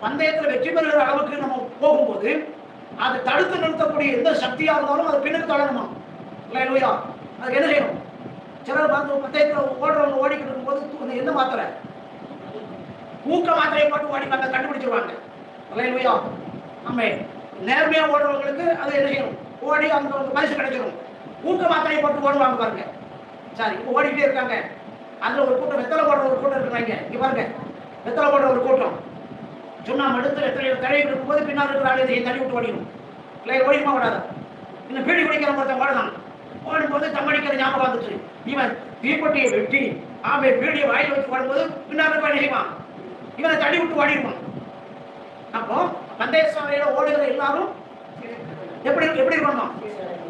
பந்தயத்தில் வெற்றி பெறுகிற அளவுக்கு நம்ம போகும்போது அதை தடுத்து நிறுத்தக்கூடிய எந்த சக்தியா இருந்தாலும் அது பின்னுக்கு தள்ளணுமா? இல்லையா? அதுக்கு என்ன செய்யணும்? சிலர் வந்து பந்தயத்தில் ஓடுறவங்க ஓடிக்கிட்டு இருக்கும்போது எந்த மாத்திரை, ஊக்க மாத்திரையை போட்டு ஓடிப்பாங்க, கண்டுபிடிச்சிருவாங்க. இல்லையா? ஆமே, நேர்மையா ஓடுறவங்களுக்கு அது என்ன செய்யணும்? ஓடி அந்த பரிசு கிடைச்சிடும். ஊக்க மாத்திரையை போட்டு ஓடுவாங்க பாருங்க. சரி, இப்போ ஓடிக்கிட்டே இருக்காங்க. அதுல ஒரு கூட்டம் வெத்தலை போடுற ஒரு கூட்டம் இருக்கிறாங்க. இங்க பாருங்க, வெத்தலை போடுற ஒரு கூட்டம் சுண்ணாம்பு எடுத்து வெத்தலையை தடவிட்டு இருக்கும்போது பின்னால் இருக்கிற ஆளு இதை தள்ளி விட்டு ஓடிடும். இல்லை, ஓடிக்குமா ஓடாது? இன்னும் பீடி குடிக்கிற ஒருத்தன் ஓடலாம். ஓடும்போது தம்மடிக்கிற ஞாபகம் வந்துச்சு. இவன் தீப்பெட்டியை வெட்டி பீடியை வாயில் வச்சு ஓடும்போது பின்னால் இருக்க செய்வான், இவனை தள்ளி விட்டு ஓடிடுவான். அப்போ பந்தய சாலையில ஓடுகிற எல்லாரும் எப்படி எப்படி இருக்கணும்?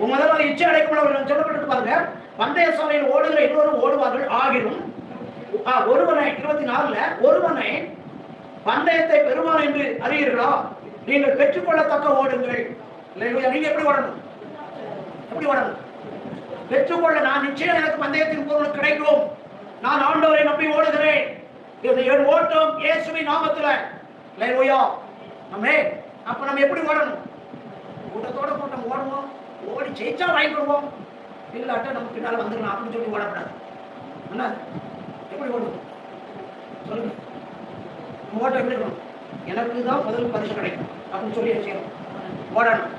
முதல்ல இச்சை அடைக்கப்பட சொல்லப்பட்டு பாருங்க. பந்தய சாலையில் ஓடுகிற எல்லோரும் ஓடுவார்கள். ஆகிலும் ஒருவனை 24ல ஒருவனை பந்தயத்தை பெறுவான் என்று அறியீர்களா? நீங்கள் பெற்றுக்கொள்ளத்தக்க ஓடுங்கள். நீங்க எப்படி ஓடணும்? எப்படி ஓடணும்? பெற்றுக்கொள்ள நான் நிச்சயம் எனக்கு பந்தயத்தின் பொருள் கிடைக்கும். நான் ஆண்டவரை நம்பி ஓடுகிறேன். என் ஓட்டம் இயேசுவின் நாமத்துல. அல்லேலூயா. ஆமே. அப்ப நம்ம எப்படி ஓடணும்? கூட்டத்தோட கூட்டம் ஓடுவோம். ஓடி ஜெயிச்சா வாங்கிடுவோம், இல்லாட்ட நம்ம பின்னால வந்துடலாம் அப்படின்னு சொல்லி ஓடக்கூடாது. என்ன எப்படி ஓடணும் சொல்லுங்க? ஓட்டம் எப்படி இருக்கணும்? எனக்கு தான் முதல் பரிசு கிடைக்கும் அப்படின்னு சொல்லி செய்யணும், ஓடணும்.